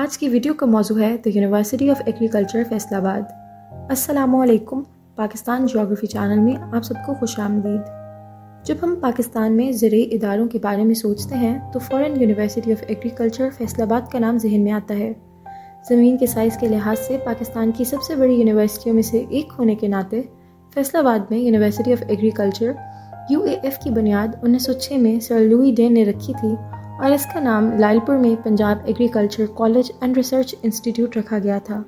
آج کی ویڈیو کا موضوع ہے دی یونیورسٹی آف ایگریکلچر فیصل آباد۔ السلام علیکم، پاکستان جیوگرافی چینل میں آپ سب کو خوش آمدید۔ جب ہم پاکستان میں زرعی اداروں کے بارے میں سوچتے ہیں تو فوراً یونیورسٹی آف ایگریکلچر فیصل آباد کا نام ذہن میں آتا ہے۔ زمین کے سائز کے لحاظ سے پاکستان کی سب سے بڑی یونیورسٹیوں میں سے ایک ہونے کے ناطے فیصل آباد میں یونیورسٹی آف ایگریکلچر UAF کی بنیاد 1906 میں سر لوئی ڈین نے رکھی تھی اور اس کا نام لائل پور میں Punjab agriculture college and research institute رکھا گیا تھا۔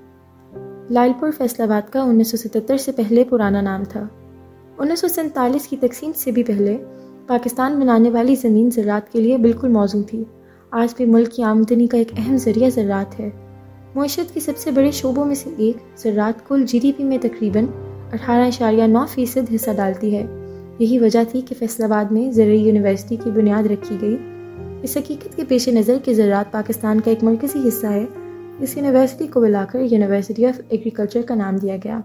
لائل پور فیصل آباد کا 1977 سے پہلے پرانا نام تھا۔ 1947 کی تقسیم سے بھی پہلے پاکستان بنانے والی زمین زراعت کے لیے بالکل موزوں تھی۔ آج بھی ملک کی آمدنی کا ایک اہم ذریعہ زراعت ہے۔ معیشت کی سب سے بڑے شعبوں میں سے ایک زراعت کل GDP میں تقریباً 18.9% حصہ ڈالتی ہے۔ یہی وجہ تھی کہ فیصل آباد میں زرعی یونیورسٹی کی بنیاد رکھی گئی۔ اس حقیقت کے پیش نظر کہ زراعت پاکستان کا ایک مرکزی حصہ ہے، اس یونیورسٹی کو ملا کر یونیورسٹی آف ایگریکلچر کا نام دیا گیا۔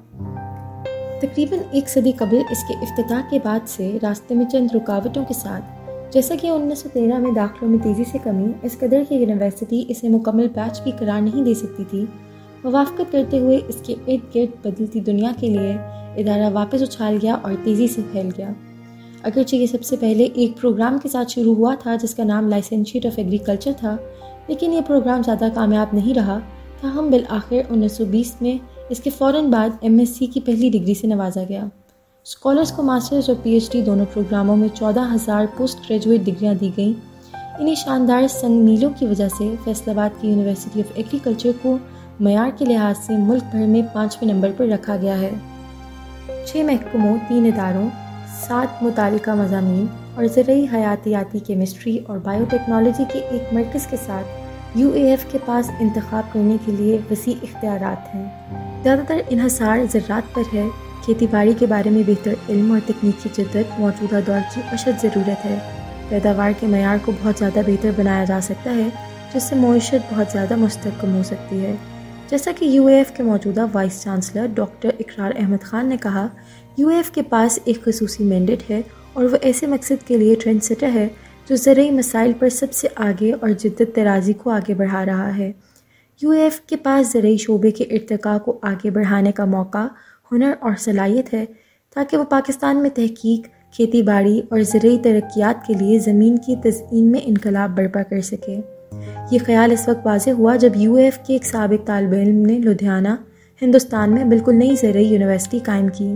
تقریباً ایک صدی قبل اس کے افتتاح کے بعد سے راستے میں چند رکاوٹوں کے ساتھ، جیسا کہ 1913 میں داخلوں میں تیزی سے کمی اس قدر کہ یونیورسٹی اسے مکمل بیچ بھی قرار نہیں دے سکتی تھی، موافقت کرتے ہوئے اس کے ارد گرد بدلتی دنیا کے لیے ادارہ واپس اچھال گیا اور تیزی سے پھیل گیا۔ اگرچہ یہ سب سے پہلے ایک پروگرام کے ساتھ شروع ہوا تھا جس کا نام لائسنشیٹ آف ایگریکلچر تھا، لیکن یہ پروگرام زیادہ کامیاب نہیں رہا، تاہم بالآخر 1920 میں اس کے فوراً بعد MSc کی پہلی ڈگری سے نوازا گیا۔ اسکالرز کو ماسٹرز اور PhD دونوں پروگراموں میں 14,000 پوسٹ گریجویٹ ڈگریاں دی گئیں۔ انہی شاندار سنگ میلوں کی وجہ سے فیصل آباد کی یونیورسٹی آف ایگریکلچر کو معیار کے لحاظ سے ملک بھر میں 5ویں نمبر پر رکھا گیا ہے۔ 6 محکموں، 3 اداروں، 7 متعلقہ مضامین اور زرعی حیاتیاتی کیمسٹری اور بائیو ٹیکنالوجی کے ایک مرکز کے ساتھ UAF کے پاس انتخاب کرنے کے لیے وسیع اختیارات ہیں۔ زیادہ تر انحصار زراعت پر ہے۔ کھیتی باڑی کے بارے میں بہتر علم اور تکنیکی جدت موجودہ دور کی اشد ضرورت ہے۔ پیداوار کے معیار کو بہت زیادہ بہتر بنایا جا سکتا ہے، جس سے معیشت بہت زیادہ مستحکم ہو سکتی ہے۔ جیسا کہ UAF کے موجودہ وائس چانسلر ڈاکٹر اقرار احمد خان نے کہا، UAF کے پاس ایک خصوصی مینڈیٹ ہے اور وہ ایسے مقصد کے لیے ٹرینڈ سیٹر ہے جو زرعی مسائل پر سب سے آگے اور جدت طرازی کو آگے بڑھا رہا ہے۔ UAF کے پاس زرعی شعبے کے ارتقاء کو آگے بڑھانے کا موقع، ہنر اور صلاحیت ہے تاکہ وہ پاکستان میں تحقیق، کھیتی باڑی اور زرعی ترقیات کے لیے زمین کی تزئین میں انقلاب برپا کر سکے۔ یہ خیال اس وقت واضح ہوا جب UAF کے ایک سابق طالب علم نے لدھیانہ، ہندوستان میں بالکل نئی زرعی یونیورسٹی قائم کی۔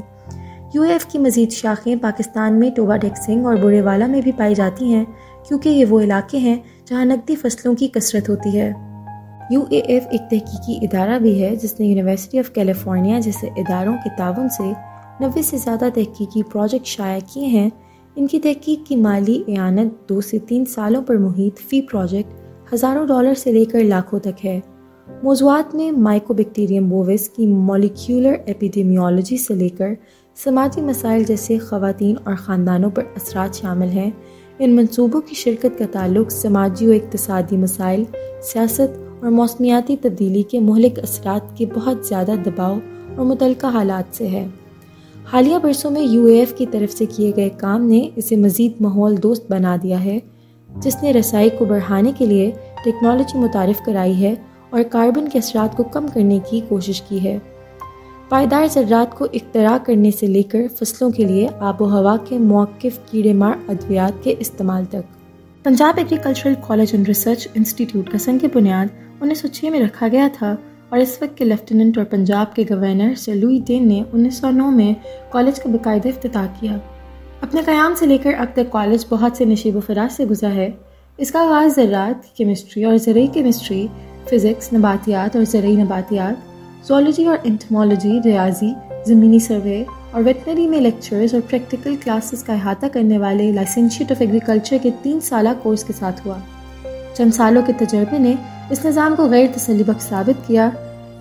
UAF کی مزید شاخیں پاکستان میں ٹوبا ڈیکسنگ اور بورے والا میں بھی پائی جاتی ہیں، کیونکہ یہ وہ علاقے ہیں جہاں نقدی فصلوں کی کثرت ہوتی ہے۔ UAF ایک تحقیقی ادارہ بھی ہے جس نے یونیورسٹی آف کیلیفورنیا جیسے اداروں کے تعاون سے 90 سے زیادہ تحقیقی پروجیکٹ شائع کیے ہیں۔ ان کی تحقیق کی مالی اعانت 2 سے 3 سالوں پر محیط فی پروجیکٹ ہزاروں ڈالر سے لے کر لاکھوں تک ہے۔ موضوعات میں مائکو بیکٹیریم بووس کی مولیکیولر ایپیڈیمیولوجی سے لے کر سماجی مسائل جیسے خواتین اور خاندانوں پر اثرات شامل ہیں۔ ان منصوبوں کی شرکت کا تعلق سماجی و اقتصادی مسائل، سیاست اور موسمیاتی تبدیلی کے مہلک اثرات کے بہت زیادہ دباؤ اور متعلقہ حالات سے ہے۔ حالیہ برسوں میں UAF کی طرف سے کیے گئے کام نے اسے مزید ماحول دوست بنا دیا ہے، جس نے رسائی کو بڑھانے کے لیے ٹیکنالوجی متعارف کرائی ہے اور کاربن کے اثرات کو کم کرنے کی کوشش کی ہے۔ پائیدار زراعت کو اختراع کرنے سے لے کر فصلوں کے لیے آب و ہوا کے موقف کیڑے مار ادویات کے استعمال تک۔ Punjab agricultural college and research institute کا سنگ بنیاد 1906 میں رکھا گیا تھا اور اس وقت کے لیفٹیننٹ اور پنجاب کے گورنر سر لوئی ڈین نے 1909 میں کالج کا باقاعدہ افتتاح کیا۔ اپنے قیام سے لے کر اب تک کالج بہت سے نشیب و فراز سے گزرا ہے۔ اس کا آغاز زراعت، کیمسٹری اور زرعی کیمسٹری، فزکس، نباتیات اور زرعی نباتیات، زولوجی اور انٹمالوجی، ریاضی، زمینی سروے اور ویٹنری میں لیکچرز اور پریکٹیکل کلاسز کا احاطہ کرنے والے لائسنشیٹ آف ایگریکلچر کے 3 سالہ کورس کے ساتھ ہوا۔ چند سالوں کے تجربے نے اس نظام کو غیر تسلی بخش ثابت کیا۔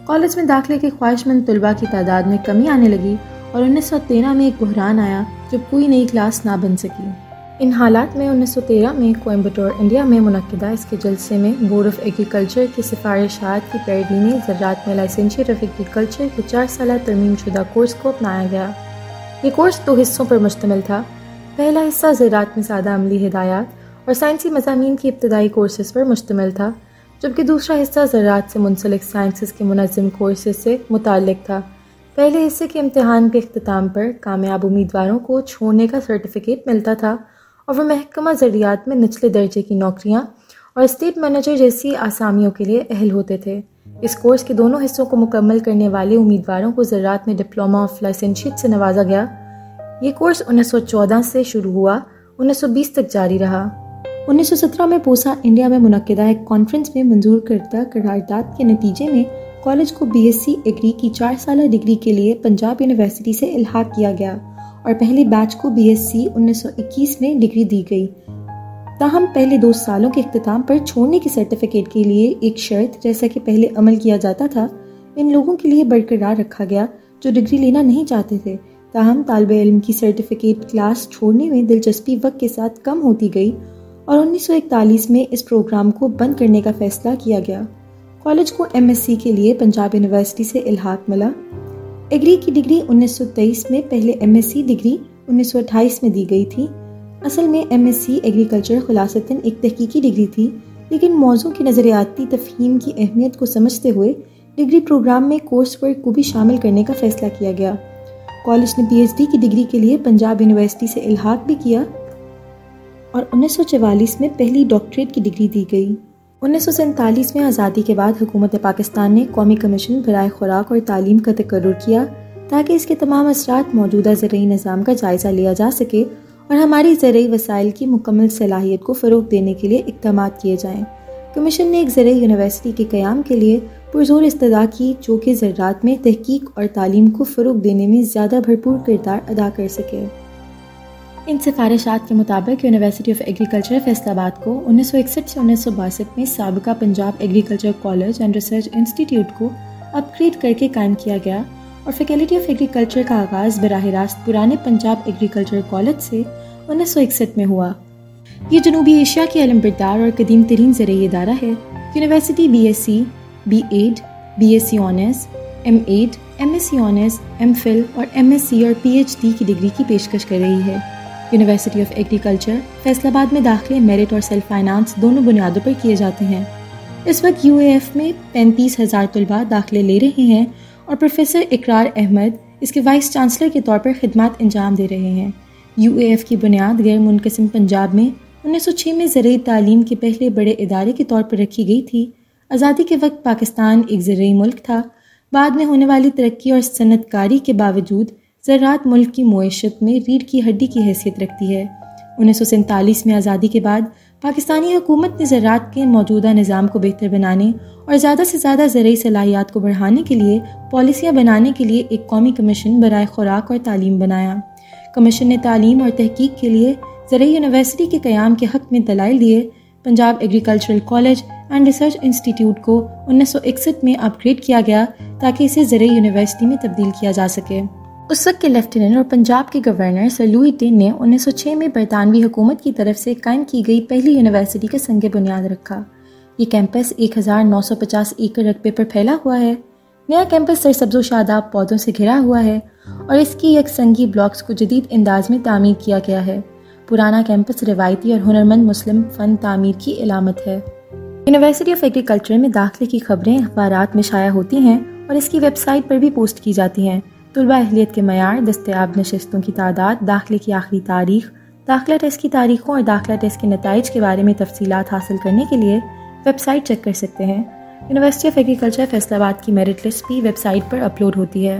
کالج میں داخلے کے خواہش مند طلباء کی تعداد میں کمی آنے لگی اور 1913 میں ایک بحران آیا جب کوئی نئی کلاس نہ بن سکی۔ ان حالات میں 1913 میں کوئمبٹور انڈیا میں منعقدہ اس کے جلسے میں بورڈ آف ایگریکلچر کی سفارشات کی پیروی میں زراعت میں لائسنشیٹ آف ایگریکلچر کے 4 سالہ ترمیم شدہ کورس کو اپنایا گیا۔ یہ کورس 2 حصوں پر مشتمل تھا۔ پہلا حصہ زراعت میں سادہ عملی ہدایات اور سائنسی مضامین کی ابتدائی کورسز پر مشتمل تھا۔ جبکہ دوسرا حصہ زراعت سے منسلک سائنسز کے منظم کورسز سے متعلق تھا۔ پہلے حصے کے امتحان کے اختتام پر کامیاب امیدواروں کو چھوڑنے کا سرٹیفکیٹ ملتا تھا اور وہ محکمہ زراعت میں نچلے درجے کی نوکریاں اور اسٹیٹ مینیجر جیسی آسامیوں کے لیے اہل ہوتے تھے۔ اس کورس کے دونوں حصوں کو مکمل کرنے والے امیدواروں کو زراعت میں ڈپلومہ آف لائسنشیٹ سے نوازا گیا۔ یہ کورس 1914 سے شروع ہوا، 1920 تک جاری رہا۔ 1917 میں پوسا انڈیا میں منعقدہ ایک کانفرنس میں منظور کردہ قرارداد کے نتیجے میں کالج کو بی ایس سی ایگری کی 4 سالہ ڈگری کے لیے پنجاب یونیورسٹی سے الحاق کیا گیا اور پہلے بیچ کو بی ایس سی 1921 میں ڈگری دی گئی۔ تاہم پہلے 2 سالوں کے اختتام پر چھوڑنے کی سرٹیفکیٹ کے لیے ایک شرط، جیسا کہ پہلے عمل کیا جاتا تھا، ان لوگوں کے لیے برقرار رکھا گیا جو ڈگری لینا نہیں چاہتے تھے۔ تاہم طالب علم کی سرٹیفکیٹ کلاس چھوڑنے میں دلچسپی وقت کے ساتھ کم ہوتی گئی اور 1941 میں اس پروگرام کو بند کرنے کا فیصلہ کیا گیا۔ کالج کو ایم ایس سی کے لیے پنجاب یونیورسٹی سے الحاق ملا۔ ایگری کی ڈگری 1923 میں پہلے ایم ایس سی ڈگری 1928 میں دی گئی تھی۔ اصل میں ایم ایس سی ایگریکلچر خلاصتاً ایک تحقیقی ڈگری تھی، لیکن موضوع کی نظریاتی تفہیم کی اہمیت کو سمجھتے ہوئے ڈگری پروگرام میں کورس ورک کو بھی شامل کرنے کا فیصلہ کیا گیا۔ کالج نے پی ایچ ڈی کی ڈگری کے لیے پنجاب یونیورسٹی سے الحاق بھی کیا اور 1944 میں پہلی ڈاکٹریٹ کی ڈگری دی گئی۔ 1947 میں آزادی کے بعد حکومت پاکستان نے قومی کمیشن برائے خوراک اور تعلیم کا تقرر کیا تاکہ اس کے تمام اثرات موجودہ زرعی نظام کا جائزہ لیا جا سکے اور ہماری زرعی وسائل کی مکمل صلاحیت کو فروغ دینے کے لیے اقدامات کیے جائیں۔ کمیشن نے ایک زرعی یونیورسٹی کے قیام کے لیے پرزور استدعا کی جو کہ زراعت میں تحقیق اور تعلیم کو فروغ دینے میں زیادہ بھرپور کردار ادا کر سکے۔ ان سفارشات کے مطابق یونیورسٹی آف ایگریکلچر فیصل آباد کو 1961 سے 1962 میں سابقہ Punjab agriculture college and research institute کو اپ گریڈ کر کے قائم کیا گیا اور فیکلٹی آف ایگریکلچر کا آغاز براہ راست پرانے پنجاب ایگریکلچر کالج سے 1961 میں ہوا۔ یہ جنوبی ایشیا کی علم بردار اور قدیم ترین زرعی ادارہ ہے۔ University B S C, B Ed, B S C honours, M Ed, M S C honours, M Phil اور ایم ایس سی اور پی ایچ ڈی کی ڈگری کی پیشکش کر رہی ہے۔ یونیورسٹی آف ایگریکلچر فیصل آباد میں داخلے میرٹ اور سیلف فائنانس دونوں بنیادوں پر کیے جاتے ہیں۔ اس وقت یو اے ایف میں 35,000 طلباء داخلے لے رہے ہیں اور پروفیسر اقرار احمد اس کے وائس چانسلر کے طور پر خدمات انجام دے رہے ہیں۔ یو اے ایف کی بنیاد غیر منقسم پنجاب میں 1906 میں زرعی تعلیم کے پہلے بڑے ادارے کے طور پر رکھی گئی تھی۔ آزادی کے وقت پاکستان ایک زرعی ملک تھا۔ بعد میں ہونے والی ترقی اور صنعت کاری کے باوجود زراعت ملک کی معیشت میں ریڑھ کی ہڈی کی حیثیت رکھتی ہے۔ 1947 میں آزادی کے بعد پاکستانی حکومت نے زراعت کے موجودہ نظام کو بہتر بنانے اور زیادہ سے زیادہ زرعی صلاحیات کو بڑھانے کے لیے پالیسیاں بنانے کے لیے ایک قومی کمیشن برائے خوراک اور تعلیم بنایا۔ کمیشن نے تعلیم اور تحقیق کے لیے زرعی یونیورسٹی کے قیام کے حق میں دلائل دیے۔ Punjab agricultural college and research institute کو 1961 میں اپ گریڈ کیا گیا تاکہ اسے زرعی یونیورسٹی میں تبدیل کیا جا سکے۔ اس وقت کے لیفٹیننٹ اور پنجاب کے گورنر سر لوئی ڈین نے 1906 میں برطانوی حکومت کی طرف سے قائم کی گئی پہلی یونیورسٹی کا سنگ بنیاد رکھا۔ یہ کیمپس 1950 ایکڑ رقبے پر پھیلا ہوا ہے۔ نیا کیمپس سرسبز و شاداب پودوں سے گھرا ہوا ہے اور اس کی یک سنگی بلاکس کو جدید انداز میں تعمیر کیا گیا ہے۔ پرانا کیمپس روایتی اور ہنرمند مسلم فن تعمیر کی علامت ہے۔ یونیورسٹی آف ایگریکلچر میں داخلے کی خبریں اخبارات میں شائع ہوتی ہیں اور اس کی ویب سائٹ پر بھی پوسٹ کی جاتی ہیں۔ طلبہ اہلیت کے معیار، دستیاب نشستوں کی تعداد، داخلے کی آخری تاریخ، داخلہ ٹیسٹ کی تاریخوں اور داخلہ ٹیسٹ کے نتائج کے بارے میں تفصیلات حاصل کرنے کے لیے ویب سائٹ چیک کر سکتے ہیں۔ یونیورسٹی آف ایگریکلچر فیصل آباد کی میرٹ لسٹ بھی ویب سائٹ پر اپلوڈ ہوتی ہے۔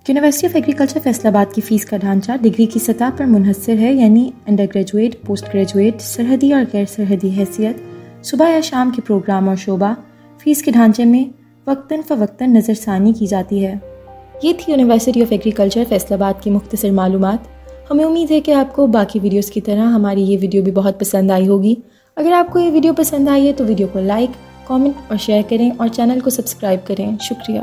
یونیورسٹی آف ایگریکلچر فیصل آباد کی فیس کا ڈھانچہ ڈگری کی سطح پر منحصر ہے، یعنی انڈر گریجویٹ، پوسٹ گریجویٹ، سرحدی اور غیر سرحدی حیثیت، صبح یا شام کے پروگرام اور شعبہ۔ فیس کے ڈھانچے میں وقتاً فوقتاً نظر ثانی کی جاتی ہے۔ یہ تھی یونیورسٹی آف ایگریکلچر فیصل آباد کی مختصر معلومات۔ ہمیں امید ہے کہ آپ کو باقی ویڈیوز کی طرح ہماری یہ ویڈیو بھی بہت پسند آئی ہوگی۔ اگر آپ کو یہ ویڈیو پسند آئی ہے تو ویڈیو کو لائک، کامنٹ اور شیئر کریں اور چینل کو سبسکرائب کریں۔ شکریہ۔